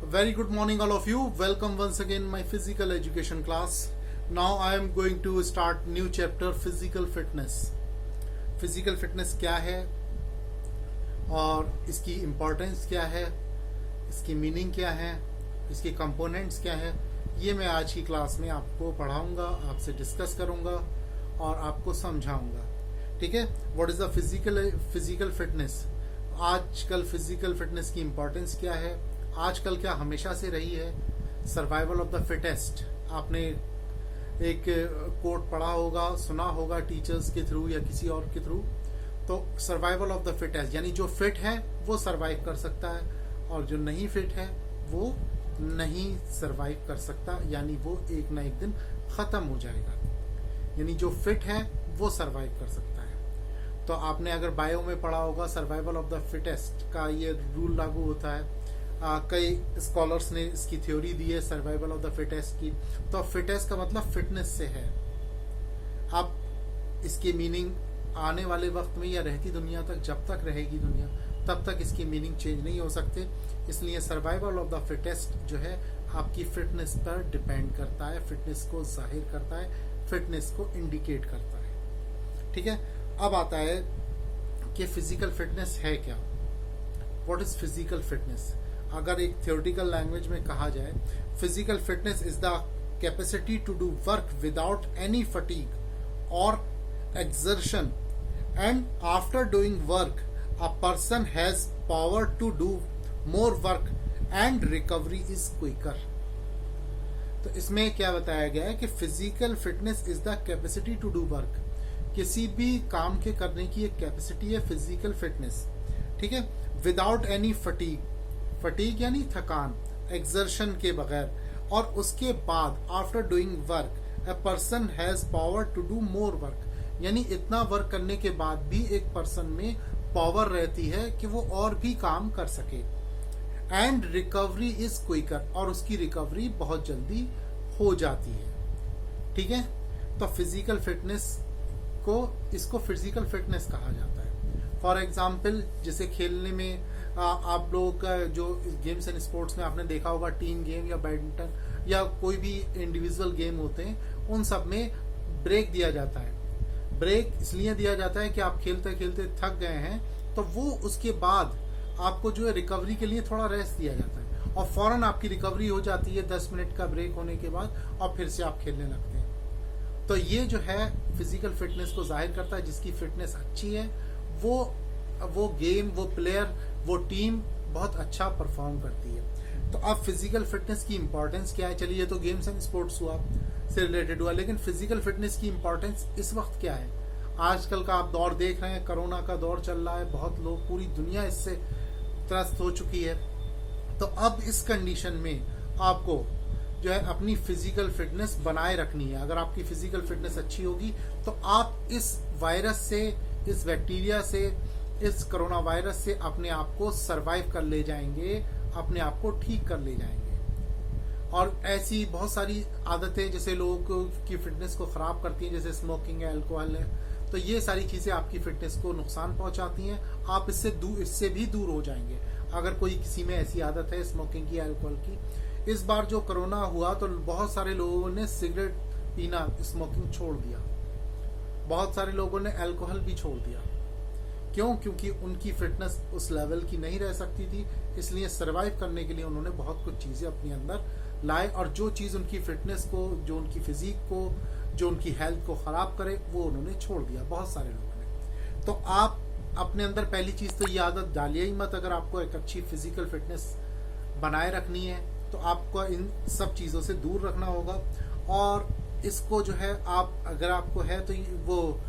Very good morning, all of you. Welcome once again my physical education class. Now I am going to start new chapter physical fitness. Physical fitness क्या है और इसकी importance क्या है, इसकी meaning क्या है, इसके कंपोनेंट्स क्या है, ये मैं आज की क्लास में आपको पढ़ाऊंगा, आपसे डिस्कस करूंगा और आपको समझाऊंगा. ठीक है. What is the physical fitness. आजकल फिजिकल फिटनेस की इम्पोर्टेंस क्या है, आजकल क्या हमेशा से रही है. Survival of the fittest. आपने एक कोट पढ़ा होगा, सुना होगा टीचर्स के थ्रू या किसी और के थ्रू. तो सर्वाइवल ऑफ द फिटेस्ट यानी जो फिट है वो सर्वाइव कर सकता है और जो नहीं फिट है वो नहीं सर्वाइव कर सकता, यानी वो एक ना एक दिन खत्म हो जाएगा. यानी जो फिट है वो सर्वाइव कर सकता है. तो आपने अगर बायो में पढ़ा होगा सर्वाइवल ऑफ द फिटेस्ट का ये रूल लागू होता है. कई स्कॉलर्स ने इसकी थ्योरी दी है सर्वाइवल ऑफ द फिटेस्ट की. तो फिटेस्ट का मतलब फिटनेस से है. अब इसकी मीनिंग आने वाले वक्त में या रहती दुनिया तक, जब तक रहेगी दुनिया तब तक इसकी मीनिंग चेंज नहीं हो सकते. इसलिए सर्वाइवल ऑफ द फिटेस्ट जो है आपकी फिटनेस पर डिपेंड करता है, फिटनेस को जाहिर करता है, फिटनेस को इंडिकेट करता है. ठीक है. अब आता है कि फिजिकल फिटनेस है क्या. What is physical fitness. अगर एक थियोरेटिकल लैंग्वेज में कहा जाए, physical fitness is the capacity to do work without any fatigue और exertion, and after doing work a person has power to do more work and recovery is quicker. तो इसमें क्या बताया गया है कि physical fitness is the capacity to do work. किसी भी काम के करने की एक कैपेसिटी है फिजिकल फिटनेस. ठीक है. Without any fatigue. फटीग यानी थकान, एक्सर्शन के बगैर. और उसके बाद after doing work a person has power to do more work, यानी इतना वर्क करने के बाद भी एक पर्सन में पावर रहती है कि वो और भी काम कर सके. एंड रिकवरी इज क्विकर, और उसकी रिकवरी बहुत जल्दी हो जाती है. ठीक है. तो फिजिकल फिटनेस को, इसको फिजिकल फिटनेस कहा जाता है. फॉर एग्जाम्पल जैसे खेलने में आप लोग का जो गेम्स एंड स्पोर्ट्स में आपने देखा होगा, टीम गेम या बैडमिंटन या कोई भी इंडिविजुअल गेम होते हैं, उन सब में ब्रेक दिया जाता है. ब्रेक इसलिए दिया जाता है कि आप खेलते खेलते थक गए हैं, तो वो उसके बाद आपको जो है रिकवरी के लिए थोड़ा रेस्ट दिया जाता है और फौरन आपकी रिकवरी हो जाती है 10 मिनट का ब्रेक होने के बाद, और फिर से आप खेलने लगते हैं. तो ये जो है फिजिकल फिटनेस को जाहिर करता है. जिसकी फिटनेस अच्छी है वो गेम, वो प्लेयर, वो टीम बहुत अच्छा परफॉर्म करती है. तो अब फिजिकल फिटनेस की इंपॉर्टेंस क्या है. चलिए ये तो गेम्स एंड स्पोर्ट्स हुआ, से रिलेटेड हुआ, लेकिन फिजिकल फिटनेस की इंपॉर्टेंस इस वक्त क्या है. आजकल का आप दौर देख रहे हैं, कोरोना का दौर चल रहा है, बहुत लोग, पूरी दुनिया इससे त्रस्त हो चुकी है. तो अब इस कंडीशन में आपको जो है अपनी फिजिकल फिटनेस बनाए रखनी है. अगर आपकी फिजिकल फिटनेस अच्छी होगी तो आप इस वायरस से, इस बैक्टीरिया से, इस कोरोना वायरस से अपने आप को सरवाइव कर ले जाएंगे, अपने आप को ठीक कर ले जाएंगे. और ऐसी बहुत सारी आदतें जैसे लोगों की फिटनेस को खराब करती हैं, जैसे स्मोकिंग है, अल्कोहल है, तो ये सारी चीजें आपकी फिटनेस को नुकसान पहुंचाती हैं. आप इससे भी दूर हो जाएंगे अगर कोई किसी में ऐसी आदत है स्मोकिंग की, अल्कोहल की. इस बार जो कोरोना हुआ तो बहुत सारे लोगों ने सिगरेट पीना, स्मोकिंग छोड़ दिया. बहुत सारे लोगों ने अल्कोहल भी छोड़ दिया. क्यों? क्योंकि उनकी फिटनेस उस लेवल की नहीं रह सकती थी. इसलिए सरवाइव करने के लिए उन्होंने बहुत कुछ चीजें अपने अंदर लाए, और जो चीज उनकी फिटनेस को, जो उनकी फिजिक को, जो उनकी हेल्थ को खराब करे, वो उन्होंने छोड़ दिया, बहुत सारे लोगों ने. तो आप अपने अंदर पहली चीज तो ये आदत डालिए ही मत. अगर आपको एक अच्छी फिजिकल फिटनेस बनाए रखनी है तो आपको इन सब चीजों से दूर रखना होगा. और इसको जो है आप, अगर आपको है तो वो,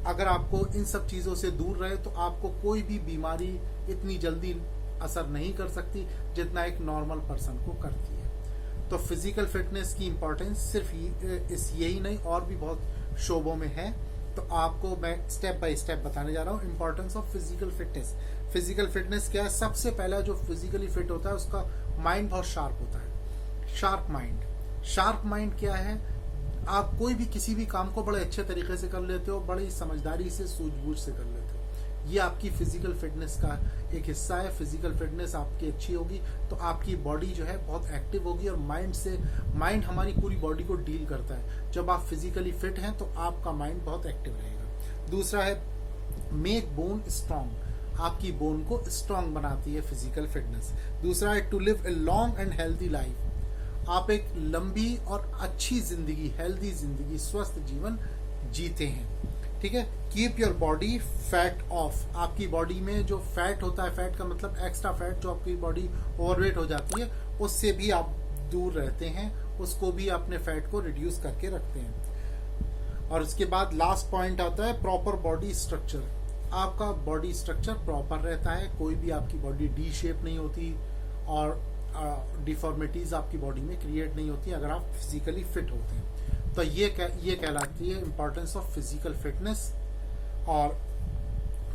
अगर आपको इन सब चीजों से दूर रहे तो आपको कोई भी बीमारी इतनी जल्दी असर नहीं कर सकती जितना एक नॉर्मल पर्सन को करती है. तो फिजिकल फिटनेस की इंपॉर्टेंस सिर्फ यही नहीं, और भी बहुत शोबों में है. तो आपको मैं स्टेप बाय स्टेप बताने जा रहा हूँ importance of physical fitness. Physical fitness क्या है. सबसे पहला जो फिजिकली फिट होता है उसका माइंड बहुत शार्प होता है. Sharp mind. शार्प माइंड क्या है. आप कोई भी किसी भी काम को बड़े अच्छे तरीके से कर लेते हो, बड़ी समझदारी से, सूझबूझ से कर लेते हो. ये आपकी फिजिकल फिटनेस का एक हिस्सा है। फिजिकल फिटनेस आपकी अच्छी होगी तो आपकी बॉडी जो है बहुत एक्टिव होगी, और माइंड हमारी पूरी बॉडी को डील करता है। जब आप फिजिकली फिट हैं तो आपका माइंड बहुत एक्टिव रहेगा। दूसरा है मेक बोन स्ट्रांग, आपकी बोन को स्ट्रांग बनाती है फिजिकल फिटनेस। दूसरा है to live a long and healthy life, आप एक लंबी और अच्छी जिंदगी, हेल्दी जिंदगी, स्वस्थ जीवन जीते हैं। ठीक है। Keep your body fat of, आपकी बॉडी में जो फैट होता है, फैट का मतलब एक्स्ट्रा फैट, जो आपकी बॉडी ओवरवेट हो जाती है उससे भी आप दूर रहते हैं, उसको भी अपने फैट को रिड्यूस करके रखते हैं। और उसके बाद लास्ट पॉइंट आता है प्रॉपर बॉडी स्ट्रक्चर, आपका बॉडी स्ट्रक्चर प्रॉपर रहता है, कोई भी आपकी बॉडी डी शेप नहीं होती और डिफॉर्मिटीज आपकी बॉडी में क्रिएट नहीं होती अगर आप फिजिकली फिट होते हैं। तो ये कहलाती है इंपॉर्टेंस ऑफ फिजिकल फिटनेस। और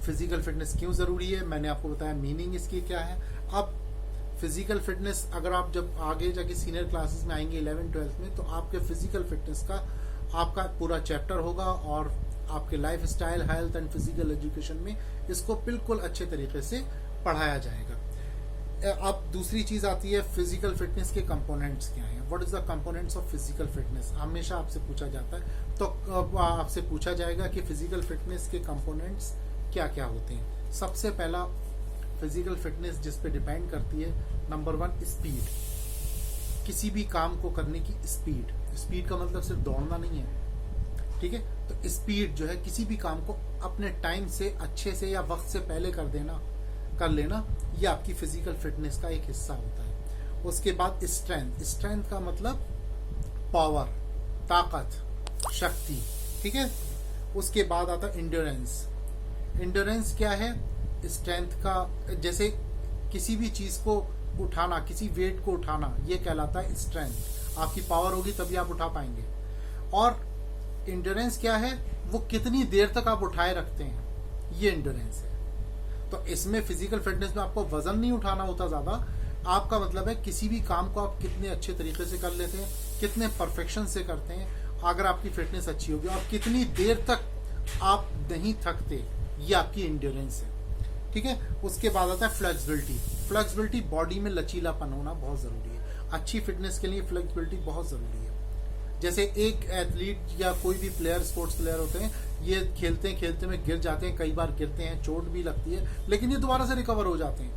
फिजिकल फिटनेस क्यों जरूरी है मैंने आपको बताया, मीनिंग इसकी क्या है। अब फिजिकल फिटनेस अगर आप जब आगे जाके सीनियर क्लासेस में आएंगे 11th-12th में, तो आपके फिजिकल फिटनेस का आपका पूरा चैप्टर होगा, और आपके life style, health and physical education में इसको बिल्कुल अच्छे तरीके से पढ़ाया जाएगा। अब दूसरी चीज आती है फिजिकल फिटनेस के कंपोनेंट्स क्या हैं। What is the components of physical fitness, हमेशा आपसे पूछा जाता है। तो आपसे पूछा जाएगा कि फिजिकल फिटनेस के कंपोनेंट्स क्या क्या होते हैं। सबसे पहला फिजिकल फिटनेस जिस पे डिपेंड करती है, नंबर 1 स्पीड, किसी भी काम को करने की स्पीड। स्पीड का मतलब सिर्फ दौड़ना नहीं है, ठीक है। तो स्पीड जो है किसी भी काम को अपने टाइम से, अच्छे से या वक्त से पहले कर लेना, ये आपकी फिजिकल फिटनेस का एक हिस्सा होता है। उसके बाद स्ट्रेंथ, स्ट्रेंथ का मतलब पावर, ताकत, शक्ति, ठीक है। उसके बाद आता है इंड्योरेंस। इंड्योरेंस क्या है, स्ट्रेंथ का, जैसे किसी भी चीज को उठाना, किसी वेट को उठाना, ये कहलाता है स्ट्रेंथ। आपकी पावर होगी तभी आप उठा पाएंगे। और इंड्योरेंस क्या है, वो कितनी देर तक आप उठाए रखते हैं, ये इंड्योरेंस है। तो इसमें फिजिकल फिटनेस में आपको वजन नहीं उठाना होता ज्यादा, आपका मतलब है किसी भी काम को आप कितने अच्छे तरीके से कर लेते हैं, कितने परफेक्शन से करते हैं, अगर आपकी फिटनेस अच्छी होगी, और कितनी देर तक आप नहीं थकते, ये आपकी इंड्योरेंस है, ठीक है। उसके बाद आता है फ्लेक्सिबिलिटी। फ्लेक्सिबिलिटी, बॉडी में लचीलापन होना बहुत जरूरी है। अच्छी फिटनेस के लिए फ्लेक्सिबिलिटी बहुत जरूरी है। जैसे एक एथलीट या कोई भी प्लेयर, स्पोर्ट्स प्लेयर होते हैं, ये खेलते में गिर जाते हैं, कई बार गिरते हैं, चोट भी लगती है, लेकिन ये दोबारा से रिकवर हो जाते हैं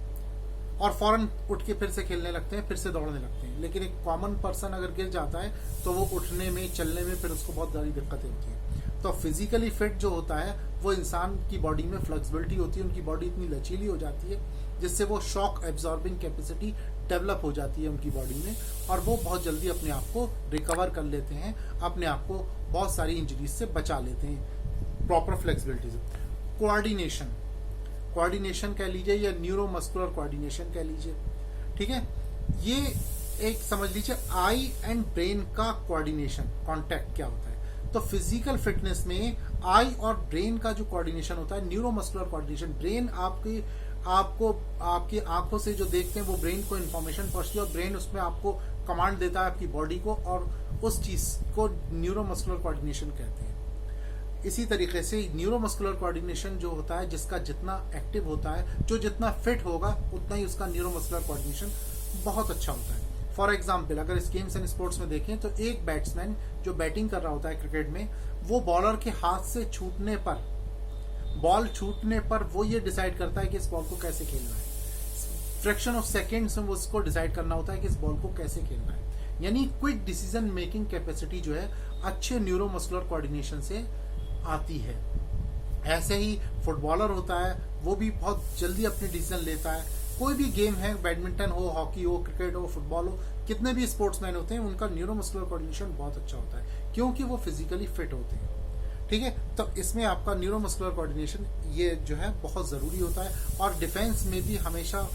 और फौरन उठ के फिर से खेलने लगते हैं, फिर से दौड़ने लगते हैं। लेकिन एक कॉमन पर्सन अगर गिर जाता है तो वो उठने में, चलने में फिर उसको बहुत सारी दिक्कतें होती हैं। तो फिजिकली फिट जो होता है वो इंसान की बॉडी में फ्लेक्सिबिलिटी होती है, उनकी बॉडी इतनी लचीली हो जाती है जिससे वो शॉक एब्जॉर्बिंग कैपेसिटी डेवलप हो जाती है उनकी बॉडी में, और वो बहुत जल्दी अपने आप को रिकवर कर लेते हैं, अपने आप को बहुत सारी इंजरीज से बचा लेते हैं प्रॉपर फ्लेक्सिबिलिटी से। कोऑर्डिनेशन कह लीजिए या न्यूरोमस्कुलर कोऑर्डिनेशन कह लीजिए, ठीक है। ये एक समझ लीजिए आई एंड ब्रेन का कोऑर्डिनेशन, कॉन्टैक्ट क्या होता है। तो फिजिकल फिटनेस में आई और ब्रेन का जो कोऑर्डिनेशन होता है, न्यूरोमस्कुलर कोऑर्डिनेशन, ब्रेन आपकी आंखों से जो देखते हैं वो ब्रेन को इन्फॉर्मेशन पहुंचती है और ब्रेन उसमें आपको कमांड देता है आपकी बॉडी को, और उस चीज को न्यूरोमस्कुलर कोऑर्डिनेशन कहते हैं। इसी तरीके से न्यूरोमस्कुलर कोऑर्डिनेशन जो होता है, जिसका जितना एक्टिव होता है, जो जितना फिट होगा, उतना ही उसका न्यूरोमस्कुलर कोऑर्डिनेशन बहुत अच्छा होता है। फॉर एग्जाम्पल, अगर इस गेम्स एंड स्पोर्ट्स में देखें तो एक बैट्समैन जो बैटिंग कर रहा होता है क्रिकेट में, वो बॉलर के हाथ से छूटने पर, बॉल छूटने पर वो ये डिसाइड करता है कि इस बॉल को कैसे खेलना है। फ्रैक्शन ऑफ सेकेंड्स में वो उसको डिसाइड करना होता है कि इस बॉल को कैसे खेलना है। यानी क्विक डिसीजन मेकिंग कैपेसिटी जो है अच्छे न्यूरोमस्कुलर कोऑर्डिनेशन से आती है। ऐसे ही फुटबॉलर होता है, वो भी बहुत जल्दी अपने डिसीजन लेता है। कोई भी गेम है, बैडमिंटन हो, हॉकी हो, क्रिकेट हो, फुटबॉल हो, कितने भी स्पोर्ट्समैन होते हैं, उनका न्यूरोमस्कुलर कोऑर्डिनेशन बहुत अच्छा होता है, क्योंकि वो फिजिकली फिट होते हैं, ठीक है। तो इसमें आपका न्यूरोमस्कुलर कोऑर्डिनेशन ये जो है बहुत जरूरी होता है। और डिफेंस में भी हमेशा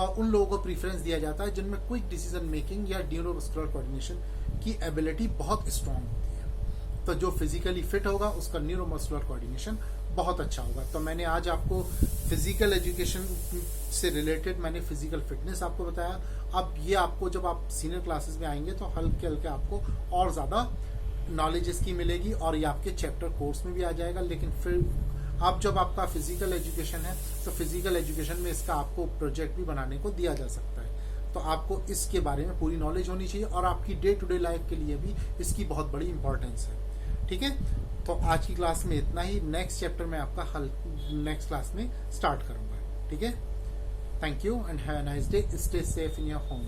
उन लोगों को प्रीफरेंस दिया जाता है जिनमें क्विक डिसीजन मेकिंग या न्यूरोमस्कुलर कोऑर्डिनेशन की एबिलिटी बहुत स्ट्रांग होती है। तो जो फिजिकली फिट होगा उसका न्यूरोमस्कुलर कोऑर्डिनेशन बहुत अच्छा होगा। तो मैंने आज आपको फिजिकल एजुकेशन से रिलेटेड मैंने फिजिकल फिटनेस आपको बताया। अब ये आपको जब आप सीनियर क्लासेस में आएंगे तो हल्के हल्के आपको और ज्यादा नॉलेज इसकी मिलेगी और ये आपके चैप्टर कोर्स में भी आ जाएगा। लेकिन फिर अब जब आपका फिजिकल एजुकेशन है तो फिजिकल एजुकेशन में इसका आपको प्रोजेक्ट भी बनाने को दिया जा सकता है, तो आपको इसके बारे में पूरी नॉलेज होनी चाहिए और आपकी डे टू डे लाइफ के लिए भी इसकी बहुत बड़ी इंपॉर्टेंस है। ठीक है, तो आज की क्लास में इतना ही। नेक्स्ट चैप्टर में आपका हल नेक्स्ट क्लास में स्टार्ट करूंगा। ठीक है, thank you and have a nice day. Stay safe in your home.